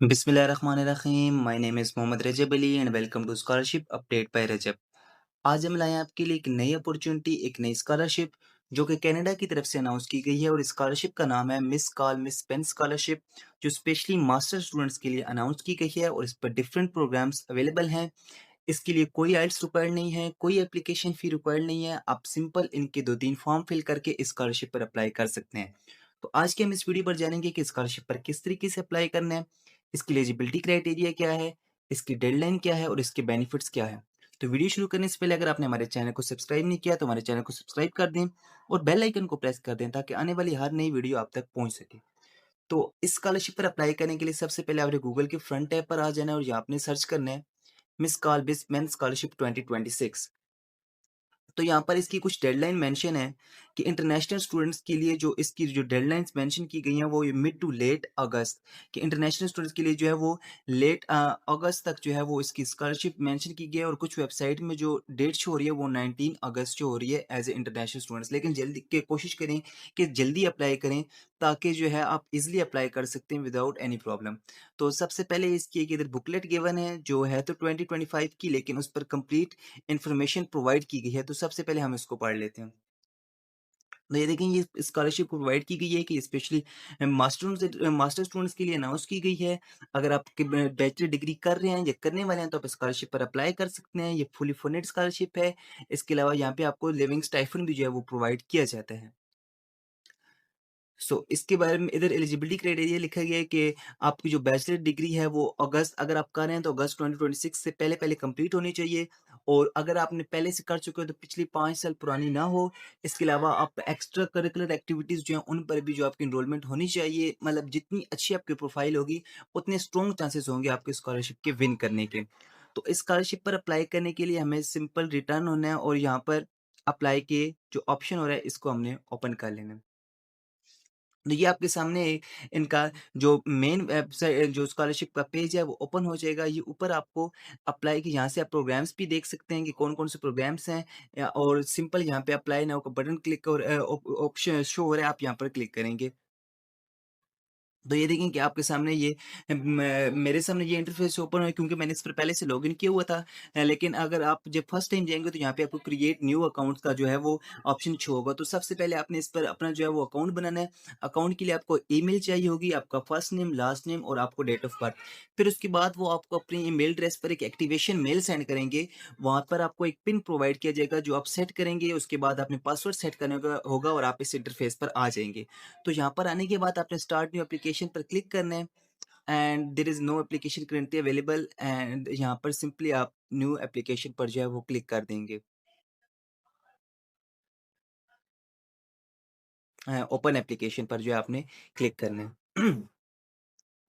बिस्मिल्लाहिर्रहमानिर्रहीम। My name is Mohammad Rajab Ali and welcome to scholarship update by Rajab. आज हम लाए हैं आपके लिए एक नई अपॉर्चुनिटी, एक नई स्कॉलरशिप जो कि कनाडा की तरफ से अनाउंस की गई है और इस स्कॉलरशिप का नाम है मिस पेन स्कॉलरशिप, जो स्पेशली मास्टर स्टूडेंट्स के लिए अनाउंस की गई है और इस पर डिफरेंट प्रोग्राम्स अवेलेबल हैं। इसके लिए कोई आइल्स रिक्वायर्ड नहीं है, कोई एप्लीकेशन फ़ी रिक्वायर्ड नहीं है। आप सिंपल इनके 2-3 फॉर्म फिल करके इस स्कॉलरशिप पर अप्लाई कर सकते हैं। तो आज के हम इस वीडियो पर जानेंगे कि स्कॉलरशिप पर किस तरीके से अप्लाई करना है, इसकी एलिजिबिलिटी क्राइटेरिया क्या है, इसकी डेडलाइन क्या है और इसके बेनिफिट्स क्या है। तो वीडियो शुरू करने से पहले अगर आपने हमारे चैनल को सब्सक्राइब नहीं किया तो हमारे चैनल को सब्सक्राइब कर दें और बेल आइकन को प्रेस कर दें ताकि आने वाली हर नई वीडियो आप तक पहुँच सके। तो इस स्कॉलरशिप पर अप्लाई करने के लिए सबसे पहले आपने गूगल के फ्रंट टैब पर आ जाना है और यहाँ आपने सर्च करना है मिस मेन स्कॉलरशिप 2026। तो यहाँ पर इसकी कुछ डेडलाइन मेंशन है कि इंटरनेशनल स्टूडेंट्स के लिए जो इसकी जो डेडलाइंस मेंशन की गई हैं वो ये मिड टू लेट अगस्त कि इंटरनेशनल स्टूडेंट्स के लिए जो है वो लेट अगस्त तक जो है वो इसकी स्कॉलरशिप मेंशन की गई है और कुछ वेबसाइट में जो डेट शो हो रही है वो 19 अगस्त शो हो रही है एज ए इंटरनेशनल स्टूडेंट्स। लेकिन जल्दी के कोशिश करें कि जल्दी अप्लाई करें ताकि जो है आप इजिली अप्लाई कर सकते हैं विदाउट एनी प्रॉब्लम। तो सबसे पहले इसकी एक इधर बुकलेट गिवन है जो है तो 2025 की, लेकिन उस पर कंप्लीट इन्फॉर्मेशन प्रोवाइड की गई है। तो सबसे पहले हम इसको पढ़ लेते हैं। तो ये देखें, ये स्कॉलरशिप प्रोवाइड की गई है कि स्पेशली मास्टर स्टूडेंट्स के लिए अनाउंस की गई है। अगर आप बैचलर डिग्री कर रहे हैं या करने वाले हैं तो आप स्कॉलरशिप पर अप्लाई कर सकते हैं। ये फुली फंडेड स्कॉलरशिप है। इसके अलावा यहाँ पे आपको लिविंग स्टाइफंड भी जो है वो प्रोवाइड किया जाता है। इसके बारे में इधर एलिजिबिलिटी क्राइटेरिया लिखा गया है कि आपकी जो बैचलर डिग्री है वो अगस्त, अगर आप कर रहे हैं तो अगस्त 2026 से पहले-पहले कंप्लीट होनी चाहिए और अगर आपने पहले से कर चुके हो तो पिछली 5 साल पुरानी ना हो। इसके अलावा आप एक्स्ट्रा करिकुलर एक्टिविटीज़ जो हैं उन पर भी जो आपकी एनरोलमेंट होनी चाहिए। मतलब जितनी अच्छी आपकी प्रोफाइल होगी उतने स्ट्रॉन्ग चांसेस होंगे आपके स्कॉलरशिप के विन करने के। तो इस स्कॉलरशिप पर अप्लाई करने के लिए हमें सिंपल रिटर्न होना है और यहाँ पर अप्लाई के जो ऑप्शन हो रहा है इसको हमने ओपन कर लेना है। तो ये आपके सामने इनका जो मेन वेबसाइट जो स्कॉलरशिप का पेज है वो ओपन हो जाएगा। ये ऊपर आपको अप्लाई की यहाँ से आप प्रोग्राम्स भी देख सकते हैं कि कौन-कौन से प्रोग्राम्स हैं और सिंपल यहाँ पे अप्लाई नाउ का बटन क्लिक और ऑप्शन शो हो रहा है, आप यहाँ पर क्लिक करेंगे। तो ये देखें कि आपके सामने ये मेरे सामने ये इंटरफ़ेस ओपन है क्योंकि मैंने इस पर पहले से लॉगिन किया हुआ था। लेकिन अगर आप जब फर्स्ट टाइम जाएँगे तो यहाँ पे आपको क्रिएट न्यू अकाउंट का जो है वो ऑप्शन शो होगा। तो सबसे पहले आपने इस पर अपना जो है वो अकाउंट बनाना है। अकाउंट के लिए आपको ईमेल चाहिए होगी, आपका फर्स्ट नेम, लास्ट नेम और आपको डेट ऑफ बर्थ। फिर उसके बाद वो आपको अपनी ईमेल एड्रेस पर एक एक्टिवेशन मेल सेंड करेंगे। वहाँ पर आपको एक पिन प्रोवाइड किया जाएगा जो आप सेट करेंगे। उसके बाद आपने पासवर्ड सेट करने का होगा और आप इस इंटरफ़ेस पर आ जाएँगे। तो यहाँ पर आने के बाद आपने स्टार्ट न्यू एप्लीकेशन पर क्लिक करना है and there is no application currently available and यहाँ पर सिंपली आप न्यू एप्लीकेशन पर जो है वो क्लिक कर देंगे। ओपन एप्लीकेशन पर जो है आपने क्लिक करना है।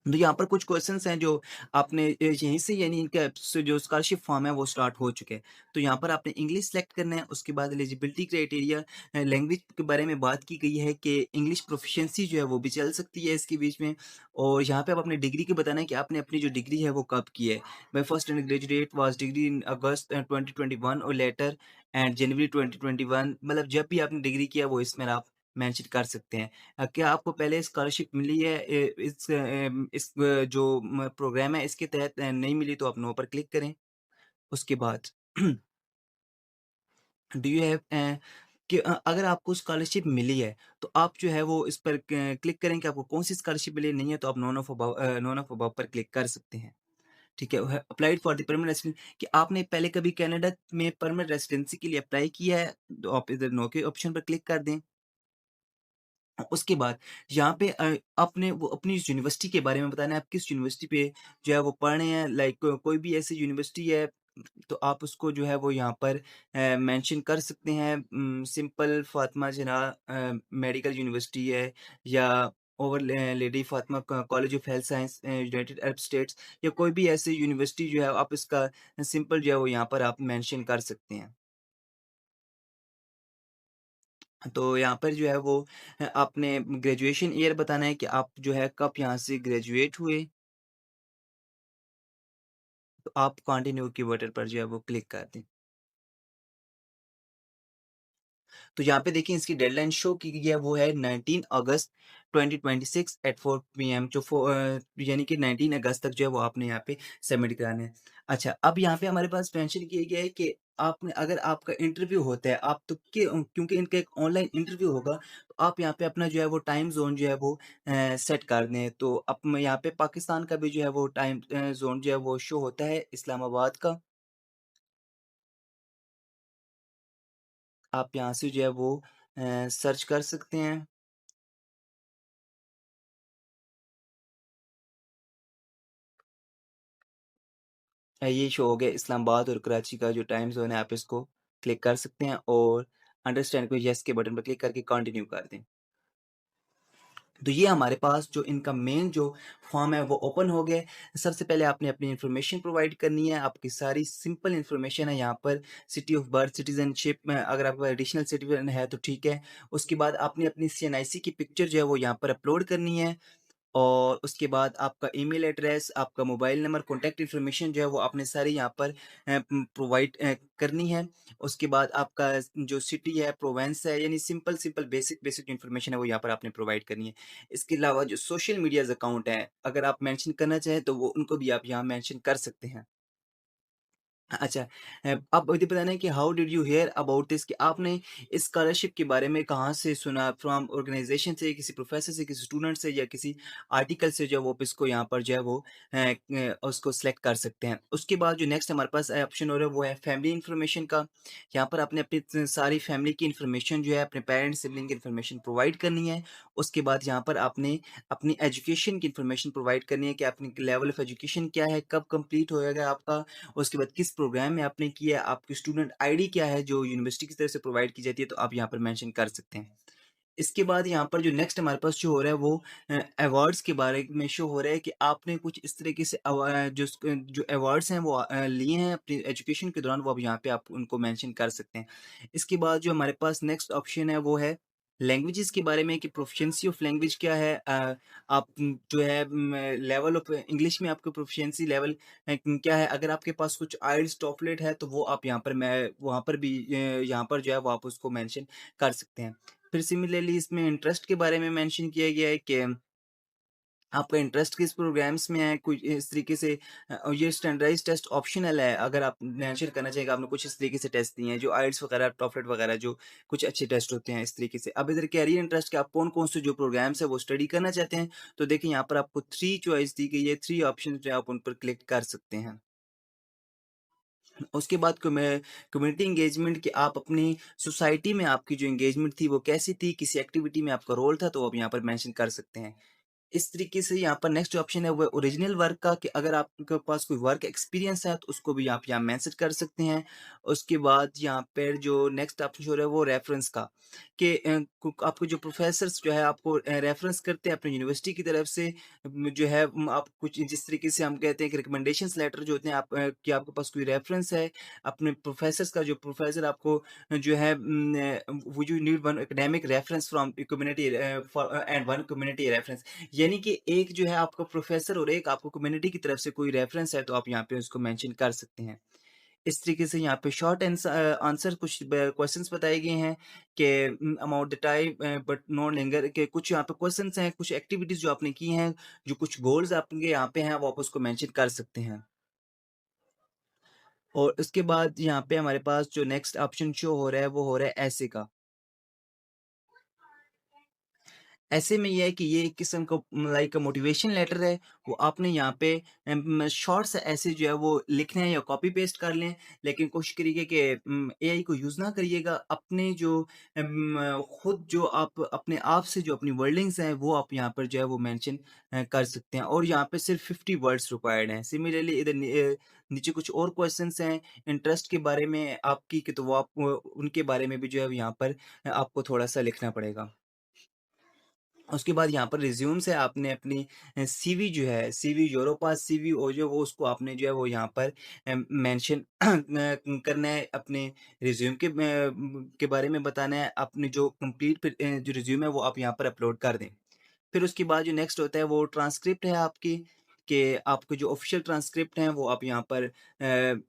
तो यहाँ पर कुछ क्वेश्चंस हैं जो आपने यहीं से यानी इनका जो स्कॉलरशिप फॉर्म है वो स्टार्ट हो चुके हैं। तो यहाँ पर आपने इंग्लिश सेलेक्ट करना है। उसके बाद एलिजिबिलिटी क्राइटेरिया लैंग्वेज के बारे में बात की गई है कि इंग्लिश प्रोफिशिएंसी जो है वो भी चल सकती है इसके बीच में। और यहाँ पे आप अपनी डिग्री की बताना है कि आपने अपनी जो डिग्री है वो कब की है। My first undergraduate was degree in August 2021 और लेटर एंड जनवरी 2021, मतलब जब भी आपने डिग्री किया वो इसमें आप मेंशन कर सकते हैं। क्या आपको पहले स्कॉलरशिप मिली है जो प्रोग्राम है इसके तहत नहीं मिली तो आप नो पर क्लिक करें। उसके बाद डू यू हैव कि अगर आपको स्कॉलरशिप मिली है तो आप जो है वो इस पर क्लिक करें कि आपको कौन सी स्कॉलरशिप मिली है, नहीं है तो आप नोन ऑफ अबव पर क्लिक कर सकते हैं। ठीक है, applied for the permanent resident कि आपने पहले कभी कनाडा में परमानेंट रेसिडेंसी के लिए अप्लाई किया है तो आप इधर नो के ऑप्शन पर क्लिक कर दें। उसके बाद यहाँ पे आपने वो अपनी यूनिवर्सिटी के बारे में बताना है, आप किस यूनिवर्सिटी पे जो है वो पढ़ रहे हैं। लाइक कोई भी ऐसी यूनिवर्सिटी है तो आप उसको जो है वो यहाँ पर मेंशन कर सकते हैं। सिंपल फातिमा जिन्ना मेडिकल यूनिवर्सिटी है या over lady Fatima college of health science United Arab states या कोई भी ऐसी यूनिवर्सिटी जो है आप इसका सिंपल जो है वो यहाँ पर आप मेंशन कर सकते हैं। तो यहाँ पर जो है वो आपने ग्रेजुएशन ईयर बताना है कि आप जो है कब यहाँ से ग्रेजुएट हुए। तो आप कंटिन्यू की बटन पर जो है वो क्लिक कर दें। तो यहाँ पे देखिए इसकी डेडलाइन शो की गई है वो है 19 अगस्त 2026 एट 4 पीएम यानी कि 19 अगस्त तक जो है वो आपने यहाँ पे सबमिट कराना है। अच्छा, अब यहाँ पे हमारे पास मेंशन किया गया है कि आपने अगर आपका इंटरव्यू होता है, आप तो क्योंकि इनका एक ऑनलाइन इंटरव्यू होगा, तो आप यहाँ पे अपना जो है वो टाइम ज़ोन जो है वो सेट कर दें। तो अब मैं यहाँ पे पाकिस्तान का भी जो है वो टाइम ज़ोन जो है वो शो होता है इस्लामाबाद का। आप यहाँ से जो है वो सर्च कर सकते हैं। ये शो हो गया इस्लामाबाद और कराची का जो टाइम ज़ोन है, आप इसको क्लिक कर सकते हैं और अंडरस्टैंड को येस के बटन पर क्लिक करके कंटिन्यू कर दें। तो ये हमारे पास जो इनका मेन जो फॉर्म है वो ओपन हो गया है। सबसे पहले आपने अपनी इन्फॉर्मेशन प्रोवाइड करनी है, आपकी सारी सिंपल इन्फॉर्मेशन है यहाँ पर, सिटी ऑफ बर्थ, सिटीज़नशिप में अगर आपका एडिशनल सिटीज़न है तो ठीक है। उसके बाद आपने अपनी सीएनआईसी की पिक्चर जो है वो यहाँ पर अपलोड करनी है। और उसके बाद आपका ईमेल एड्रेस, आपका मोबाइल नंबर, कॉन्टैक्ट इन्फॉर्मेशन जो है वो आपने सारी यहाँ पर प्रोवाइड करनी है। उसके बाद आपका जो सिटी है, प्रोविंस है, यानी सिंपल बेसिक इन्फॉर्मेशन है वो यहाँ पर आपने प्रोवाइड करनी है। इसके अलावा जो सोशल मीडियाज़ अकाउंट हैं, अगर आप मेंशन करना चाहें तो वो उनको भी आप यहाँ मेंशन कर सकते हैं। अच्छा, आप मुझे बताना है कि how did you here about this, कि आपने इस स्कॉलरशिप के बारे में कहाँ से सुना? फ्रॉम ऑर्गेनाइजेशन से, किसी प्रोफेसर से, किसी स्टूडेंट से, या किसी आर्टिकल से जो है वो आप इसको यहाँ पर जो है वो उसको सेलेक्ट कर सकते हैं। उसके बाद जो नेक्स्ट हमारे पास ऑप्शन हो रहा है वो है फैमिली इन्फॉर्मेशन का। यहाँ पर आपने अपनी सारी फैमिली की इन्फॉर्मेशन जो है, अपने पेरेंट्स सिबलिंग की इन्फॉर्मेशन प्रोवाइड करनी है। उसके बाद यहाँ पर आपने अपनी एजुकेशन की इन्फॉर्मेशन प्रोवाइड करनी है कि अपनी लेवल ऑफ एजुकेशन क्या है, कब कंप्लीट होएगा आपका, उसके बाद किस प्रोग्राम में आपने किया है, आपकी स्टूडेंट आईडी क्या है जो यूनिवर्सिटी की तरफ से प्रोवाइड की जाती है, तो आप यहाँ पर मेंशन कर सकते हैं। इसके बाद यहाँ पर जो नेक्स्ट हमारे पास शो हो रहा है वो अवार्ड्स के बारे में शो हो रहा है कि आपने कुछ इस तरीके से जो अवार्ड्स हैं वो लिए हैं अपनी एजुकेशन के दौरान, वो अब यहाँ पे आप उनको मेंशन कर सकते हैं। इसके बाद जो हमारे पास नेक्स्ट ऑप्शन है वो है लैंग्वेजेस के बारे में कि प्रोफिशिएंसी ऑफ लैंग्वेज क्या है। आप जो है लेवल ऑफ इंग्लिश में आपका प्रोफिशिएंसी लेवल क्या है। अगर आपके पास कुछ आइल्स टॉफलेट है तो वो आप यहाँ पर मैं वहाँ पर भी यहाँ पर जो है वो आप उसको मेंशन कर सकते हैं। फिर सिमिलरली इसमें इंटरेस्ट के बारे में मेंशन किया गया है कि आपका इंटरेस्ट किस प्रोग्राम्स में है, कुछ इस तरीके से ये स्टैंडर्डाइज़्ड टेस्ट ऑप्शनल है, अगर आप मेंशन करना चाहेंगे आपने कुछ इस तरीके से टेस्ट दिए हैं, जो आइल्स वगैरह, टॉफलेट वगैरह जो कुछ अच्छे टेस्ट होते हैं इस तरीके से। अब इधर कैरियर इंटरेस्ट के आप कौन-कौन से जो प्रोग्राम्स हैं वो स्टडी करना चाहते हैं, तो देखिए यहाँ पर आपको 3 चॉइस दी गई है, 3 ऑप्शन जो है आप उन पर क्लिक कर सकते हैं। उसके बाद कम्युनिटी एंगेजमेंट, कि आप अपनी सोसाइटी में आपकी जो एंगेजमेंट थी वो कैसी थी, किसी एक्टिविटी में आपका रोल था, तो आप यहाँ पर मेंशन कर सकते हैं। इस तरीके से यहाँ पर नेक्स्ट ऑप्शन है वो ओरिजिनल वर्क का, कि अगर आपके पास कोई वर्क एक्सपीरियंस है तो उसको भी आप यहाँ मेंशन कर सकते हैं। उसके बाद यहाँ पर जो नेक्स्ट ऑप्शन हो रहा है वो रेफरेंस का, कि आपको जो प्रोफेसर्स जो है आपको रेफरेंस करते हैं अपनी यूनिवर्सिटी की तरफ से, जो है आप कुछ जिस तरीके से हम कहते हैं कि रिकमेंडेशंस लेटर जो होते हैं, आप कि आपके पास कोई रेफरेंस है अपने प्रोफेसर्स का, जो प्रोफेसर आपको जो है वो you need one academic reference from community for and one community reference, यानी कि एक जो है आपका प्रोफ़ेसर और एक आपको कम्युनिटी की तरफ से कोई रेफ़रेंस है, तो आप यहाँ पे उसको मेंशन कर सकते हैं। इस तरीके से यहाँ पे शॉर्ट आंसर कुछ ब क्वेश्चन्स बताए गए हैं कि about the time but no longer, के कुछ यहाँ पे क्वेश्चन्स हैं, कुछ एक्टिविटीज़ जो आपने की हैं, जो कुछ गोल्स आपके यहाँ पे हैं, वो आप उसको मेंशन कर सकते हैं। और उसके बाद यहाँ पे हमारे पास जो नेक्स्ट ऑप्शन शो हो रहा है, वो हो रहा है ऐसे का। ऐसे में ये है कि ये एक किस्म का लाइक मोटिवेशन लेटर है, वो आपने यहाँ पे शॉर्ट सा ऐसे जो है वो लिखना है या कॉपी पेस्ट कर लें, लेकिन कोशिश करिए कि एआई को यूज़ ना करिएगा। अपने जो खुद जो आप अपने आप से जो अपनी वर्डिंग्स हैं वो आप यहाँ पर जो है वो मेंशन कर सकते हैं, और यहाँ पे सिर्फ 50 वर्ड्स रिक्वायर्ड हैं। सिमिलरली इधर नीचे कुछ और क्वेश्चंस हैं इंटरेस्ट के बारे में आपकी, कि तो वो आप उनके बारे में भी जो है यहाँ पर आपको थोड़ा सा लिखना पड़ेगा। उसके बाद यहाँ पर रिज़्यूम्स है, आपने अपनी सीवी जो है, सीवी योरो पास सीवी हो जो वो उसको आपने जो है वो यहाँ पर मेंशन करना है, अपने रिज़्यूम के बारे में बताना है, अपने जो कंप्लीट जो रिज़्यूम है वो आप यहाँ पर अपलोड कर दें। फिर उसके बाद जो नेक्स्ट होता है वो ट्रांसक्रिप्ट है आपकी, कि आपके जो ऑफ़िशियल ट्रांसक्रिप्ट हैं वो आप यहाँ पर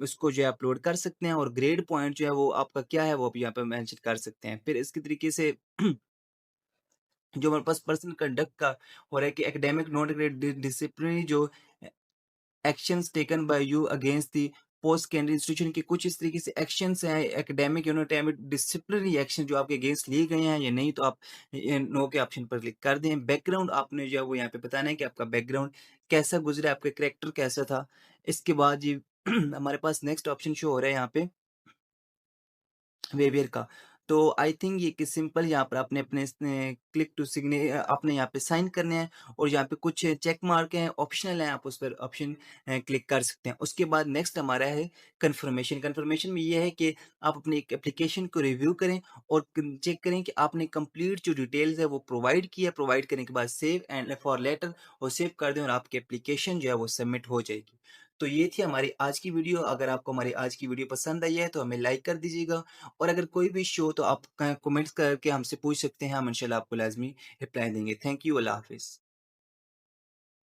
उसको जो है अपलोड कर सकते हैं और ग्रेड पॉइंट जो है वो आपका क्या है वो आप यहाँ पे मेंशन कर सकते हैं। फिर इसके तरीके से जो हमारे पास पर्सनल कंडक्ट का हो रहा है कि एकेडमिक नॉन डिसिप्लिनरी जो actions taken by you against the post secondary institution के कुछ इस तरीके से एक्शंस हैं एकेडमिक डिसिप्लिनरी एक्शन जो आपके अगेंस्ट लिए गए हैं या नहीं, तो आप नो के ऑप्शन पर क्लिक कर दें। बैकग्राउंड आपने जो है वो यहाँ पे बताना है कि आपका बैकग्राउंड कैसा गुजरा, आपका कैरेक्टर कैसा था। इसके बाद जी हमारे पास नेक्स्ट ऑप्शन शो हो रहा है यहाँ पे बिहेवियर का। तो आई थिंक ये कि सिंपल यहाँ पर आपने अपने क्लिक टू आपने यहाँ पे साइन करने हैं और यहाँ पे कुछ चेक मार्क हैं, ऑप्शनल हैं, आप उस पर ऑप्शन क्लिक कर सकते हैं। उसके बाद नेक्स्ट हमारा है कन्फर्मेशन। कन्फर्मेशन में ये है कि आप अपनी एक एप्लीकेशन को रिव्यू करें और चेक करें कि आपने कंप्लीट जो डिटेल्स है वो प्रोवाइड किया। प्रोवाइड करने के बाद सेव एंड फॉर लेटर और सेव कर दें और आपकी एप्लीकेशन जो है वो सबमिट हो जाएगी। तो ये थी हमारी आज की वीडियो। अगर आपको हमारी आज की वीडियो पसंद आई है तो हमें लाइक कर दीजिएगा और अगर कोई भी इश्यू हो तो आप कमेंट्स करके हमसे पूछ सकते हैं, हम इंशाल्लाह आपको लाज़मी रिप्लाई देंगे। थैंक यू, अल्लाह हाफ़िज़।